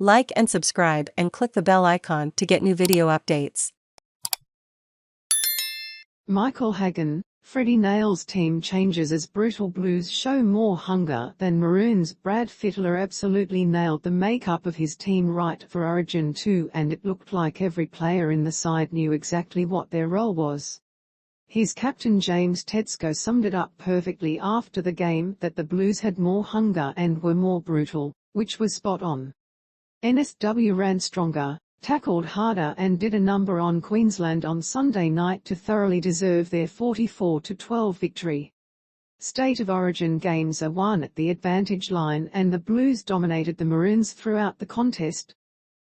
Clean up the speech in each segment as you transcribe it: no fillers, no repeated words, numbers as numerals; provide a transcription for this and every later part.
Like and subscribe and click the bell icon to get new video updates. Michael Hagan, Freddy nails team changes as brutal Blues show more hunger than Maroons. Brad Fittler absolutely nailed the makeup of his team right for Origin 2, and it looked like every player in the side knew exactly what their role was. His captain James Tedesco summed it up perfectly after the game that the Blues had more hunger and were more brutal, which was spot on. NSW ran stronger, tackled harder and did a number on Queensland on Sunday night to thoroughly deserve their 44-12 victory. State of Origin games are won at the advantage line, and the Blues dominated the Maroons throughout the contest.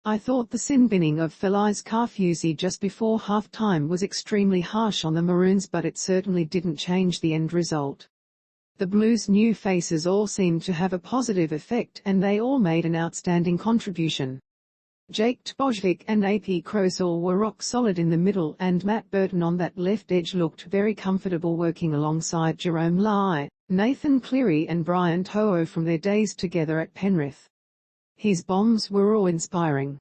I thought the sin binning of Felise Kaufusi just before half-time was extremely harsh on the Maroons, but it certainly didn't change the end result. The Blues' new faces all seemed to have a positive effect, and they all made an outstanding contribution. Trbojevic and Api Koroisau were rock solid in the middle, and Matt Burton on that left edge looked very comfortable working alongside Jarome Luai, Nathan Cleary and Brian To'o from their days together at Penrith. His bombs were awe-inspiring.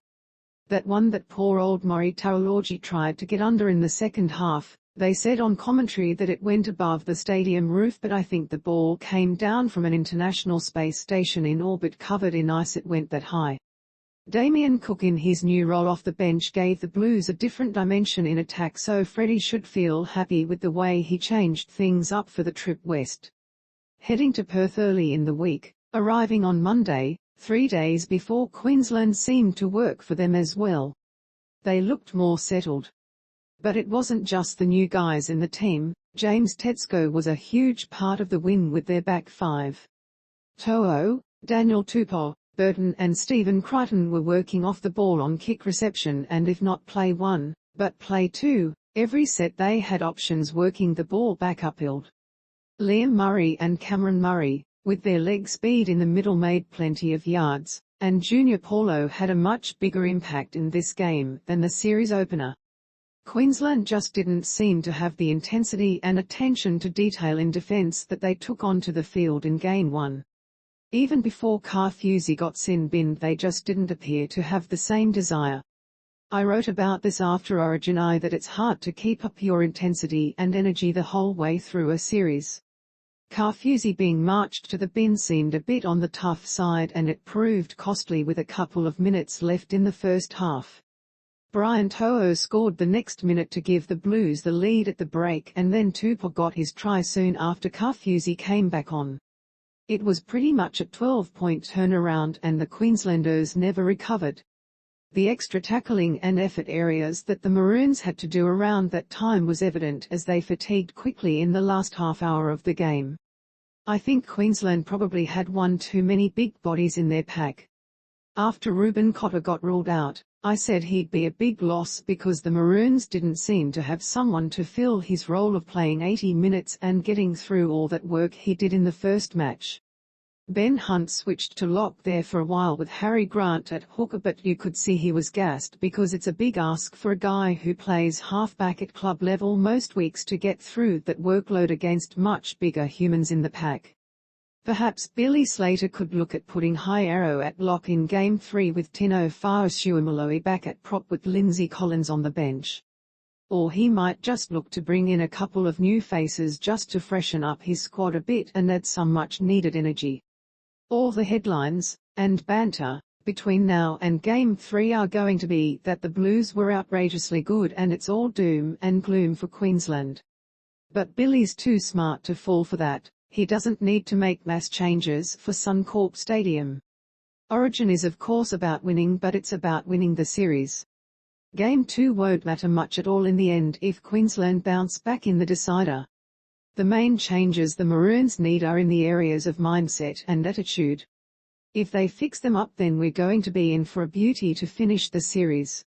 That one that poor old Murray Taulagi tried to get under in the second half, they said on commentary that it went above the stadium roof, but I think the ball came down from an international space station in orbit covered in ice. It went that high. Damien Cook in his new role off the bench gave the Blues a different dimension in attack, so Freddy should feel happy with the way he changed things up for the trip west. Heading to Perth early in the week, arriving on Monday, 3 days before Queensland, seemed to work for them as well. They looked more settled. But it wasn't just the new guys in the team. James Tedesco was a huge part of the win with their back five. To'o, Daniel Tupou, Burton and Stephen Crichton were working off the ball on kick reception, and if not play one, but play two, every set they had options working the ball back upfield. Liam Murray and Cameron Murray, with their leg speed in the middle, made plenty of yards, and Junior Paulo had a much bigger impact in this game than the series opener. Queensland just didn't seem to have the intensity and attention to detail in defence that they took onto the field in Game 1. Even before Kaufusi got sin-binned, they just didn't appear to have the same desire. I wrote about this after Origin I that it's hard to keep up your intensity and energy the whole way through a series. Kaufusi being marched to the bin seemed a bit on the tough side, and it proved costly with a couple of minutes left in the first half. Brian To'o scored the next minute to give the Blues the lead at the break, and then Tupou got his try soon after Kaufusi came back on. It was pretty much a 12-point turnaround, and the Queenslanders never recovered. The extra tackling and effort areas that the Maroons had to do around that time was evident as they fatigued quickly in the last half hour of the game. I think Queensland probably had one too many big bodies in their pack. After Reuben Cotter got ruled out, I said he'd be a big loss because the Maroons didn't seem to have someone to fill his role of playing 80 minutes and getting through all that work he did in the first match. Ben Hunt switched to lock there for a while with Harry Grant at hooker, but you could see he was gassed because it's a big ask for a guy who plays halfback at club level most weeks to get through that workload against much bigger humans in the pack. Perhaps Billy Slater could look at putting High Arrow at lock in Game 3 with Tino Fa'asuamaleaui back at prop with Lindsay Collins on the bench. Or he might just look to bring in a couple of new faces just to freshen up his squad a bit and add some much-needed energy. All the headlines and banter between now and Game 3 are going to be that the Blues were outrageously good and it's all doom and gloom for Queensland. But Billy's too smart to fall for that. He doesn't need to make mass changes for Suncorp Stadium. Origin is of course about winning, but it's about winning the series. Game 2 won't matter much at all in the end if Queensland bounce back in the decider. The main changes the Maroons need are in the areas of mindset and attitude. If they fix them up, then we're going to be in for a beauty to finish the series.